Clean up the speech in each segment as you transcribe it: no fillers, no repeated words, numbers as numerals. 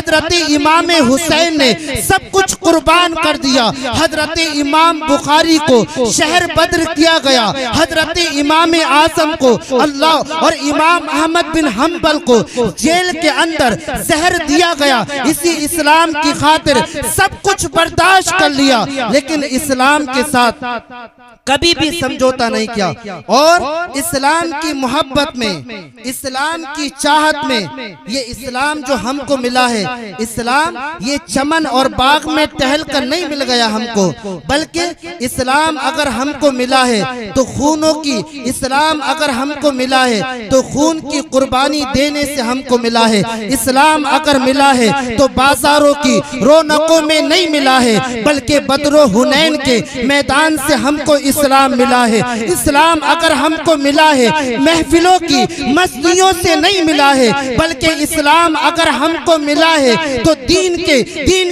حضرت امام حسین نے سب کچھ قربان کر دیا. حضرت امام بخاری کو شہر بدر کیا گیا, حضرت امام اعظم کو اللہ اور امام احمد بن حنبل کو جیل کے اندر زہر دیا گیا. اسی اسلام کی خاطر سب کچھ برداشت کر لیا, لیکن اسلام کے ساتھ کبھی بھی سمجھوتا نہیں کیا. اور اسلام کی محبت میں, اسلام کی چاہت میں, یہ اسلام جو ہم کو ملا ہے, اسلام یہ چمن اور باغ میں ٹہل کر نہیں مل گیا ہم کو, بلکہ اسلام اگر ہم کو ملا ہے تو خونوں کی, اسلام اگر ہم کو ملا ہے تو خون کی قربانی دینے سے ہم کو ملا ہے. اسلام اگر ملا ہے تو بازاروں کی رونقوں میں نہیں ملا ہے, بلکہ بدر و حنین کے میدان سے ہم کو اسلام ملا ہے. اسلام اگر ہم کو ملا ہے محفلوں کی مسجدوں سے نہیں ملا ہے, بلکہ اسلام اگر ہم کو ملا ہے تو دین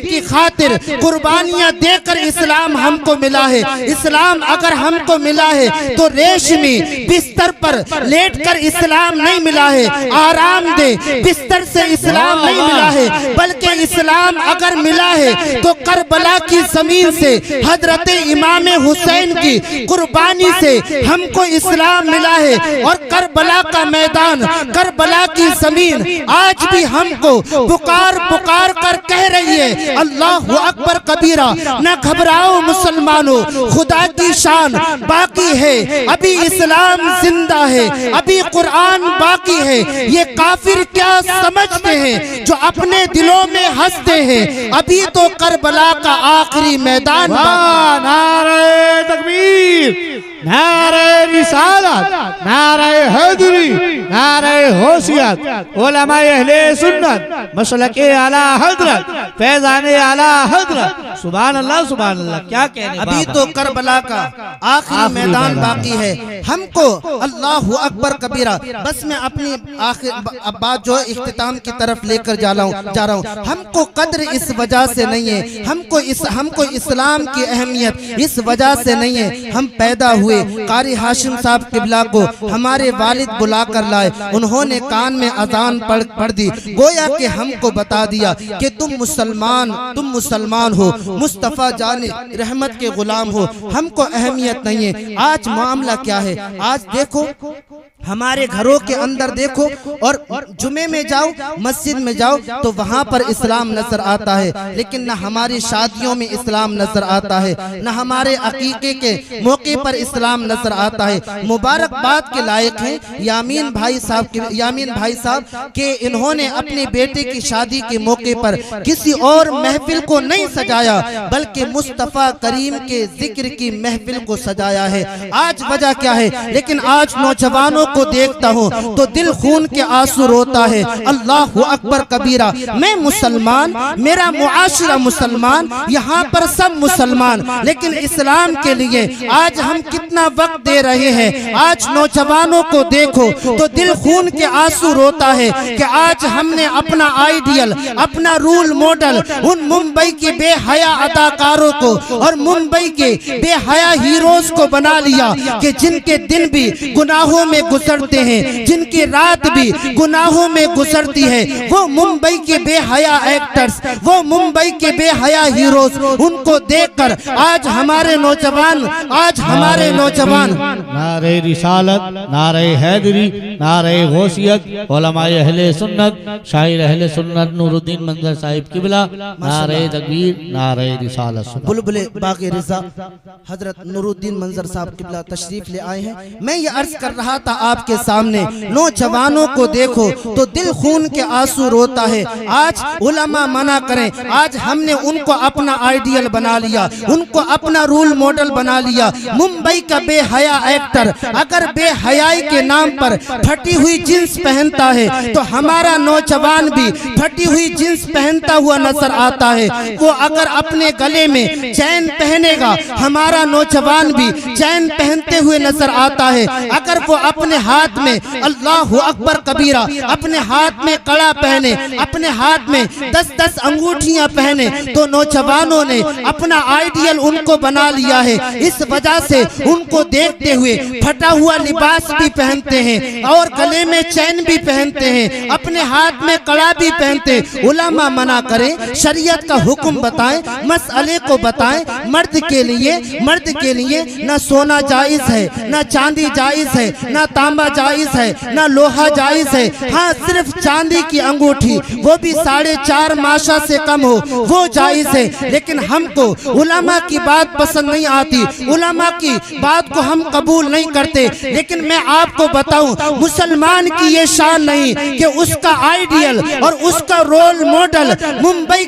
کی خاطر قربانیاں دے کر اسلام ہم کو ملا ہے. اسلام اگر ہم کو ملا ہے تو ریشمی بستر پر لیٹ کر اسلام نہیں ملا ہے, آرام دے بستر سے اسلام نہیں ملا ہے, بلکہ اسلام اگر ملا ہے تو کربلا کی زمین سے حضرت امام حسین کی قربانی سے ہم کو اسلام ملا ہے. اور کربلا کا میدان, کربلا کی زمین آج بھی ہم کو پکار کر کہہ رہی ہے اللہ اکبر کبیرہ. نہ گھبراؤ مسلمانوں, خدا کی شان باقی ہے, ابھی اسلام زندہ ہے, ابھی قرآن باقی ہے. یہ کافر کیا سمجھتے ہیں جو اپنے دلوں میں ہنستے ہیں, ابھی تو کربلا کا آخری میدان. نعرہ تکبیر, نعرہ رسالت, نعرہ حیدری, نعرہ غوثیت, علماء اہل سنت, مسلک اعلی حضرت, فیضان اعلی حضرت. سبحان اللہ سبحان اللہ. کیا کہنے, ابھی تو کربلا کا آخری میدان باقی ہے. ہم کو اللہ اکبر کبیرہ. بس میں اپنی بات جو اختتام کی طرف لے کر جا رہا ہوں. ہم کو قدر اس وجہ سے نہیں ہے, ہم کو اسلام کی اہمیت اس وجہ سے نہیں ہے. ہم پیدا ہوئے, قاری ہاشم صاحب قبلہ کو ہمارے والد بلا کر لائے, انہوں نے کان میں اذان پڑھ دی, گویا کہ ہم کو بتا دیا کہ تم مسلمان ہو, مصطفیٰ جان رحمت کے غلام ہو. ہم کو اہمیت نہیں ہے. آج معاملہ کیا ہے, آج دیکھو ہمارے گھروں کے اندر دیکھو, اور جمعے میں جاؤ, مسجد میں جاؤ تو وہاں پر اسلام نظر آتا ہے, لیکن نہ ہماری شادیوں میں اسلام نظر آتا ہے, نہ ہمارے عقیقے کے موقع پر اسلام نظر آتا ہے. مبارکباد کے لائق ہیں یامین بھائی صاحب کہ انہوں نے اپنے بیٹے کی شادی کے موقع پر کسی اور محفل کو نہیں سجایا, بلکہ مصطفیٰ کریم کے ذکر کی محفل کو سجایا ہے. آج وجہ کیا ہے, لیکن آج نوجوانوں کو دیکھتا ہوں تو دل خون کے آنسو روتا ہے. اللہ اکبر کبیرہ. میں مسلمان, میرا معاشرہ مسلمان, یہاں پر سب مسلمان, لیکن اسلام کے لیے آج ہم کتنا وقت دے رہے ہیں. آج نوجوانوں کو دیکھو تو دل خون کے آنسو روتا ہے کہ آج ہم نے اپنا آئیڈیل, اپنا رول ماڈل ان ممبئی کے بے حیا اداکاروں کو اور ممبئی کے بے حیا ہیروز کو بنا لیا کہ جن کے دن بھی گناہوں میں گزرتے ہیں, جن کی رات بھی گناہوں میں گزرتی ہے. وہ ممبئی کے بے حیا ایکٹرز, وہ ممبئی کے بے حیا ہیروز, ان کو دیکھ کر آج ہمارے نوجوان نعرہ رسالت, نعرہ حیدری, نعرہ غوثیت, علماء اہل سنت, شاعر اہل سنت نور الدین منظر صاحب قبلہ, نعرہ تکبیر, نعرہ رسالت. بلبل باغ رضا حضرت نور الدین منظر صاحب قبلہ تشریف لے آئے ہیں. میں یہ عرض کر رہا تھا آپ کے سامنے, نوجوانوں کو دیکھو تو دل خون کے آنسو روتا ہے. آج علماء منع کریں, آج ہم نے ان کو اپنا آئیڈیل بنا لیا, ان کو اپنا رول ماڈل بنا لیا. ممبئی کا بے حیا ایکٹر اگر بے حیائی کے نام پر پھٹی ہوئی جنس پہنتا ہے تو ہمارا نوجوان بھی پھٹی ہوئی جنس پہنتا ہوا نظر آتا ہے. وہ اگر اپنے گلے میں چین پہنے گا, ہمارا نوجوان بھی چین پہنتے ہوئے نظر آتا ہے. اگر وہ اپنے اپنے ہاتھ میں اللہ اکبر کبیرہ، اپنے ہاتھ میں کڑا پہنے، اپنے ہاتھ میں 10 انگوٹھیاں پہنے، تو نوجوانوں نے اپنا آئیڈیل ان کو بنا لیا ہے۔ اس وجہ سے ان کو دیکھتے ہوئے پھٹا ہوا لباس بھی پہنتے ہیں اور گلے میں چین بھی پہنتے ہیں، اپنے ہاتھ میں کڑا بھی پہنتے۔ علماء منع کریں، شریعت کا حکم بتائیں، مسئلے کو بتائیں۔ مرد کے لیے نہ سونا جائز ہے، نہ چاندی جائز ہے، نہ تانبا جائز ہے، نہ لوہا جائز ہے۔ ہاں صرف چاندی کی انگوٹھی، وہ بھی 4.5 ماشا سے کم ہو، وہ جائز ہے۔ لیکن ہم کو علماء کی بات پسند نہیں آتی، علماء کی بات کو ہم قبول نہیں کرتے۔ لیکن میں آپ کو بتاؤں، مسلمان کی یہ شان نہیں کہ اس کا آئیڈیل اور اس کا رول ماڈل ممبئی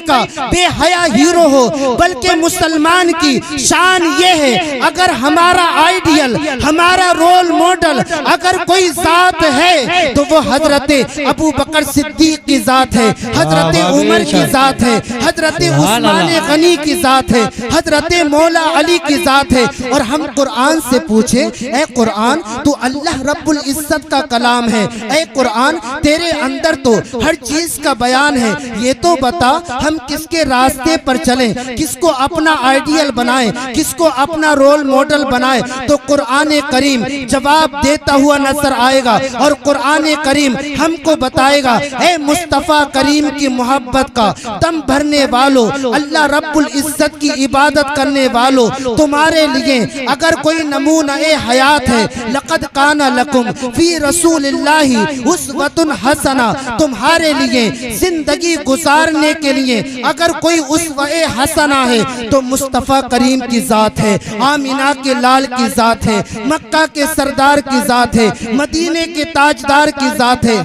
کا بے حیا ہیرو ہو، بلکہ مسلمان کی شان یہ ہے اگر ہمارا آئیڈیل، ہمارا رول ماڈل اگر کوئی ذات ہے تو وہ حضرت ابو بکر صدیق کی ذات ہے، حضرت عمر کی ذات ہے، حضرت عثمان غنی کی ذات ہے، حضرت مولا علی کی ذات ہے۔ اور ہم قرآن سے پوچھیں، اے قرآن تو اللہ رب العزت کا کلام ہے، اے قرآن تیرے اندر تو ہر چیز کا بیان ہے، یہ تو بتا ہم کس کے راستے پر چلیں، کس کو اپنا آئیڈیل بنائیں، کس کو اپنا رول ماڈل بنائیں۔ تو قرآن کریم جواب دیتا ہوا نظر آئے گا، اور قرآن کریم ہم کو بتائے گا، اے مصطفیٰ کریم کی محبت کا دم بھرنے والوں، اللہ رب العزت کی عبادت کرنے والوں، تمہارے لیے اگر کوئی نمونہ حیات ہے، لقد کان لکم فی رسول اللہ اسوۃ حسنہ، تمہارے لیے زندگی گزارنے کے لیے اگر کوئی اسوہ حسنہ ہے تو مصطفیٰ کریم کی ذات ہے، آمینہ کے لال کی ذات ہے، مکہ کے سردار کی ذات ہے، مدینے کے تاجدار کی ذات ہے،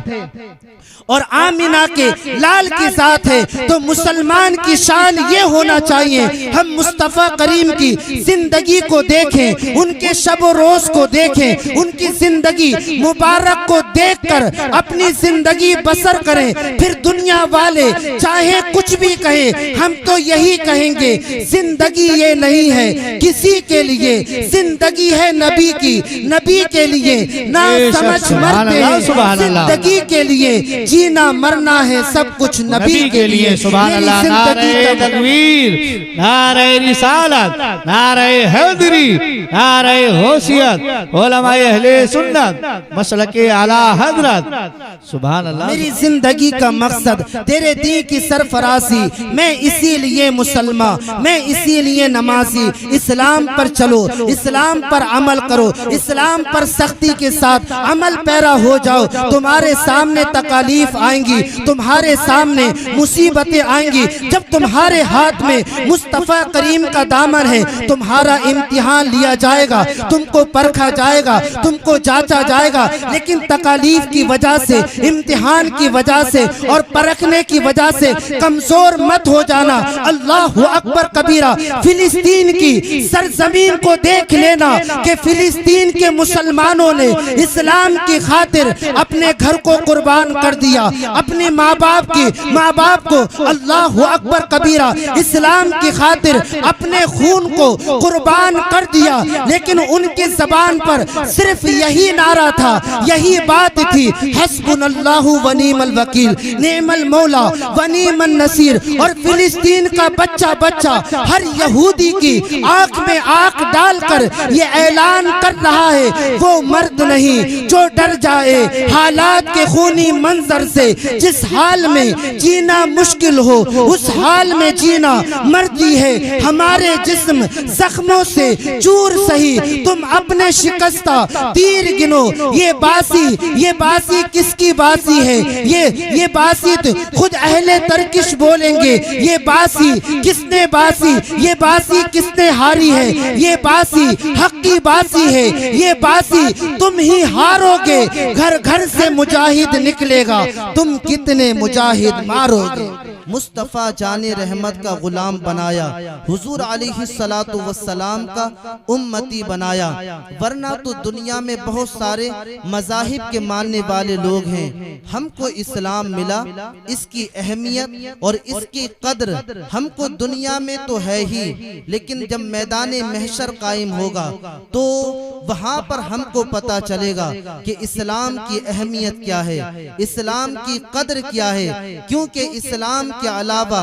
اور آمینہ کے لال کی ذات ہے۔ تو مسلمان کی شان یہ ہونا چاہیے، ہم مصطفیٰ کریم کی زندگی کو دیکھیں، ان کے شب و روز کو دیکھیں، ان کی زندگی مبارک کو دیکھ کر اپنی زندگی بسر کریں۔ پھر دنیا والے چاہے کچھ بھی کہیں، ہم تو یہی کہیں گے، زندگی یہ نہیں ہے کسی کے لیے، زندگی ہے نبی کی، نبی کے لیے نہ سمجھ مرتے ہیں، زندگی کے لیے جینا مرنا ہے سب کچھ نبی کے لیے۔ سبحان اللہ، نعرہ تکبیر، نعرہ رسالت، نعرہ حیدری، نعرہ غوثیت، علماء اہل سنت، مسلک اعلی حضرت۔ سبحان اللہ، میری زندگی کا مقصد تیرے دین کی سرفرازی، میں اسی لیے مسلمان، میں اسی لیے نمازی۔ اسلام پر چلو، اسلام پر عمل کرو، اسلام پر سختی کے ساتھ عمل پیرا ہو جاؤ۔ تمہارے سامنے تکالیف آئیں گی، تمہارے سامنے مصیبتیں آئیں گی، جب تمہارے ہاتھ میں مصطفیٰ کریم کا دامن ہے، تمہارا امتحان لیا جائے گا، تم کو پرکھا جائے گا، تم کو جانچا جائے گا۔ لیکن تکالیف کی وجہ سے، امتحان کی وجہ سے اور پرکھنے کی وجہ سے کمزور مت ہو جانا۔ اللہ اکبر کبیرہ۔ فلسطین کی سرزمین کو دیکھ لینا کہ فلسطین کے مسلمانوں نے اسلام کی خاطر اپنے گھر کو قربان کر دیا، اپنے ماں باپ کو اللہ اکبر کبیرہ اسلام کی خاطر اپنے خون کو قربان کر دیا۔ لیکن ان کی زبان پر صرف یہی نعرہ تھا، یہی بات تھی، حسبنا اللہ و نعم الوکیل، نعم المولا و نعم النصیر۔ اور فلسطین کا بچہ ہر یہودی کی آنکھ میں آنکھ ڈال کر یہ اعلان کر رہا ہے، وہ مرد نہیں جو ڈر جائے حالات کے خونی منظر سے۔ جس حال میں جینا مشکل ہو اس حال میں جینا مردی ہے۔ ہمارے جسم زخموں سے چور سہی، تم اپنے شکستہ تیر گنو۔ یہ باسی کس کی باسی ہے؟ یہ باسی تو خود اہل ترکش بولیں گے، یہ باسی کس نے باسی، یہ باسی کس نے ہاری ہے؟ یہ باسی حق کی باسی ہے، یہ باسی تم ہی ہارو گے۔ گھر گھر سے مجاہد نکلے گا، تم کتنے مجاہد مارو گے۔ مصطفیٰ جان رحمت کا غلام بنایا، حضور علیہ الصلوۃ والسلام کا امتی بنایا، ورنہ تو دنیا میں بہت سارے مذاہب کے ماننے والے لوگ ہیں۔ ہم کو اسلام ملا، اس کی اہمیت اور اس کی قدر ہم کو دنیا میں تو ہے ہی، لیکن جب میدان محشر قائم ہوگا تو وہاں پر ہم کو پتا چلے گا کہ اسلام کی اہمیت کیا ہے، اسلام کی قدر کیا ہے، کیونکہ اسلام کے علاوہ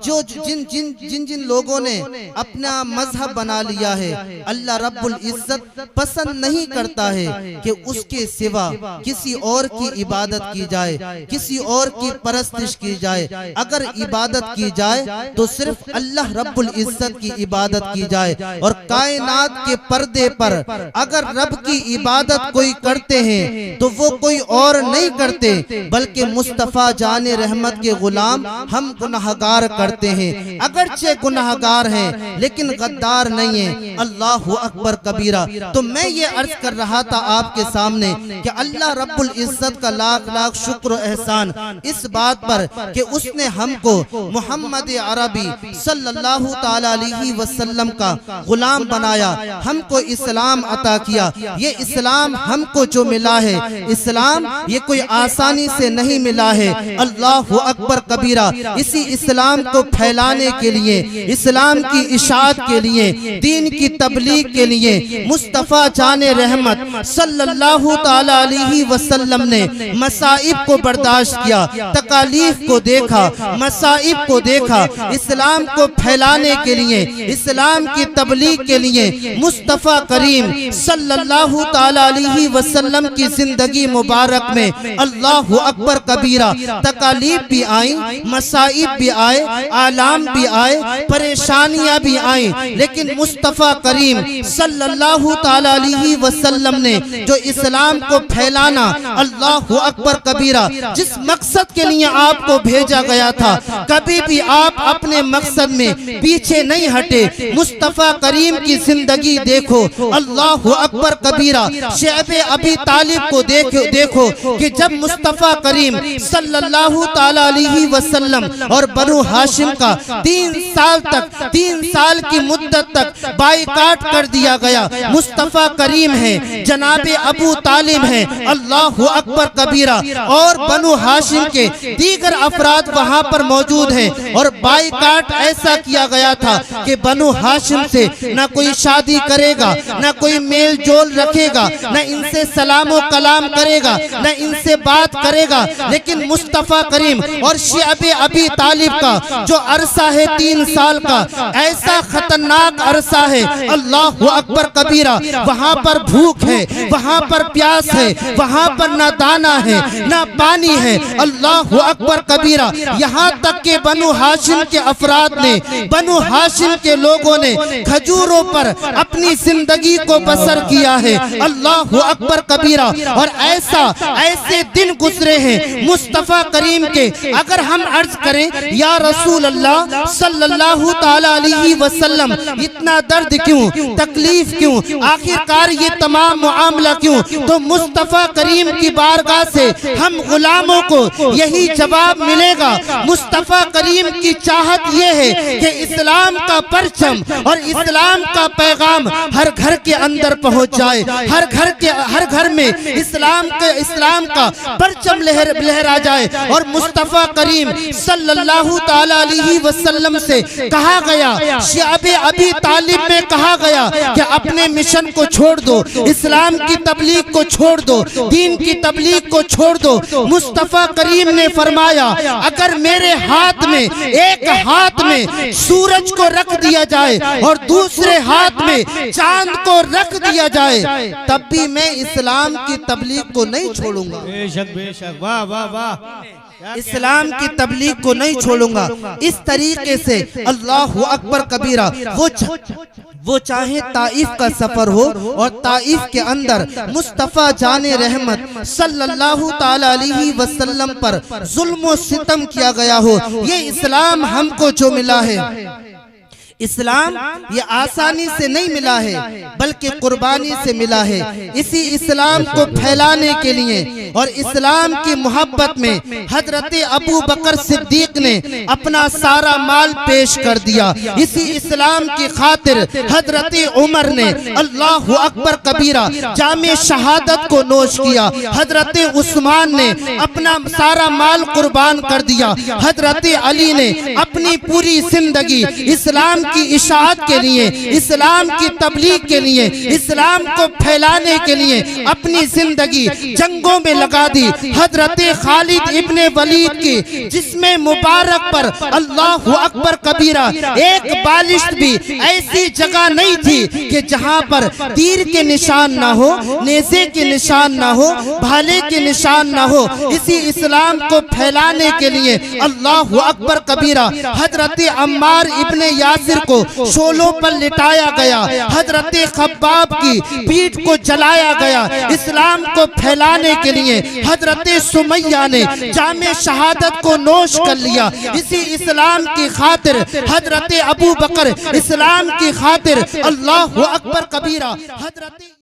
جو جن لوگوں نے اپنا مذہب بنا لیا ہے، اللہ رب العزت پسند نہیں کرتا ہے کہ اس کے سوا کسی اور کی عبادت کی جائے، کسی اور کی پرستش کی جائے۔ اگر عبادت کی جائے تو صرف اللہ رب العزت کی عبادت کی جائے، اور کائنات کے پردے پر اگر رب کی عبادت کوئی کرتے ہیں تو وہ کوئی اور نہیں کرتے بلکہ مصطفیٰ جان رحمت کے غلام ہم گناہگار کرتے ہیں، اگرچہ گناہگار ہیں لیکن غدار نہیں ہیں۔ اللہ اکبر کبیرہ۔ تو میں یہ عرض کر رہا تھا آپ کے سامنے کہ اللہ رب العزت کا لاکھ لاکھ شکر و احسان اس بات پر کہ اس نے ہم کو محمد عربی صلی اللہ تعالی علیہ وسلم کا غلام بنایا، ہم کو اسلام عطا کیا۔ یہ اسلام ہم کو جو ملا ہے، اسلام یہ کوئی آسانی سے نہیں ملا ہے۔ اللہ اکبر کبیرہ۔ اسی اسلام کو پھیلانے کے لیے، اسلام کی اشاعت کے لیے، دین کی تبلیغ کے لیے مصطفیٰ جان رحمت صلی اللہ تعالی علیہ وسلم نے مصائب کو برداشت کیا، تکالیف کو دیکھا، مصائب کو دیکھا۔ اسلام کو پھیلانے کے لیے، اسلام کی تبلیغ کے لیے مصطفیٰ کریم صلی اللہ تعالی علیہ وسلم کی زندگی مبارک میں اللہ اکبر کبیرہ تکالیف بھی آئیں، مصائب بھی آئے، آلام بھی آئے، پریشانیاں بھی آئیں، لیکن مصطفیٰ کریم صلی اللہ تعالی علیہ وسلم نے جو اسلام کو پھیلانا، اللہ اکبر کبیرہ، جس مقصد کے لیے آپ کو بھیجا گیا تھا، کبھی بھی آپ اپنے مقصد میں پیچھے نہیں ہٹے۔ مصطفیٰ کریم کی زندگی دیکھو، اللہ اکبر کبیرہ۔ شعب ابی طالب کو دیکھو کہ جب مصطفیٰ کریم صلی اللہ تعالی علیہ وسلم اور بنو ہاشم کا 3 سال کی مدت تک بائیکاٹ کر دیا گیا، مصطفیٰ کریم ہے، جناب ابو طالب ہے، اللہ اکبر کبیرہ، اور بنو ہاشم کے دیگر افراد وہاں پر موجود ہیں، اور بائیکاٹ ایسا کیا گیا تھا کہ بنو ہاشم سے نہ کوئی شادی کرے گا، نہ کوئی میل جول رکھے گا، نہ ان سے سلام و کلام کرے گا، نہ ان سے بات کرے گا۔ لیکن مصطفیٰ کریم اور شعب ابی طالب کا جو عرصہ ہے 3 سال کا، ایسا خطرناک عرصہ ہے، اللہ اکبر کبیرہ۔ وہاں پر بھوک ہے، وہاں پر پیاس ہے، وہاں پر نہ دانا ہے نہ پانی ہے، اللہ اکبر کبیرہ۔ یہاں تک کہ بنو ہاشم کے افراد نے، بنو ہاشم کے لوگوں نے کھجوروں پر اپنی زندگی کو بسر کیا ہے، اللہ اکبر کبیرہ۔ اور ایسے دن گزرے ہیں مصطفیٰ کریم کے، اگر ہم عرض کریں یا رسول اللہ صلی اللہ تعالی علیہ وسلم اتنا درد کیوں، تکلیف کیوں، آخرکار یہ تمام معاملہ کیوں؟ تو مصطفیٰ کریم کی بارگاہ سے ہم غلاموں کو یہی جواب ملے گا۔ مصطفیٰ کریم کی چاہت یہ ہے کہ اسلام کا پرچم اور اسلام کا پیغام ہر گھر کے اندر پہنچ جائے، ہر گھر میں اسلام کا پرچم لہرا جائے۔ اور مصطفیٰ کریم صلی اللہ تعالی علیہ وسلم سے کہا گیا، شعب ابی طالب میں کہا گیا کہ اپنے مشن کو چھوڑ دو، اسلام کی تبلیغ کو چھوڑ دو، دین کی تبلیغ کو چھوڑ دو۔ مصطفیٰ کریم نے فرمایا، اگر میرے ہاتھ میں ایک ہاتھ میں سورج کو رکھ دیا جائے اور دوسرے ہاتھ میں چاند کو رکھ دیا جائے، تب بھی میں اسلام کی تبلیغ کو نہیں چھوڑوں گا۔ بے شک بے شک، واہ واہ واہ، اسلام کی تبلیغ کو نہیں چھوڑوں گا۔ اس طریقے سے اللہ اکبر کبیرہ، وہ چاہے طائف کا سفر ہو اور طائف کے اندر مصطفیٰ جان رحمت صلی اللہ تعالی علیہ وسلم پر ظلم و ستم کیا گیا ہو، یہ اسلام ہم کو جو ملا ہے، اسلام یہ آسانی سے نہیں ملا ہے بلکہ قربانی سے ملا ہے۔ اسی اسلام کو پھیلانے کے لیے اور اسلام کی محبت میں حضرت ابو بکر صدیق نے اپنا سارا مال پیش کر دیا۔ اسی اسلام کی خاطر حضرت عمر نے اللہ اکبر کبیرہ جام شہادت کو نوش کیا۔ حضرت عثمان نے اپنا سارا مال قربان کر دیا۔ حضرت علی نے اپنی پوری زندگی اسلام کی اشاعت کے لیے، اسلام کی تبلیغ کے لیے، اسلام کو پھیلانے کے لیے اپنی زندگی جنگوں میں لگا دی۔ حضرت خالد ابن ولید کی جسم مبارک پر اللہ اکبر کبیرہ ایک بالشت بھی ایسی جگہ نہیں تھی کہ جہاں پر تیر کے نشان نہ ہو، نیزے کے نشان نہ ہو، بھالے کے نشان نہ ہو۔ اسی اسلام کو پھیلانے کے لیے اللہ اکبر کبیرہ حضرت عمار ابن یاسر کو شولوں پر لٹایا گیا، حضرت خباب کی پیٹھ کو جلایا گیا۔ اسلام کو پھیلانے کے لیے حضرت سمیہ نے جام شہادت کو نوش کر لیا۔ اسی اسلام کی خاطر حضرت ابو بکر، اسلام کی خاطر اللہ اکبر کبیرہ حضرت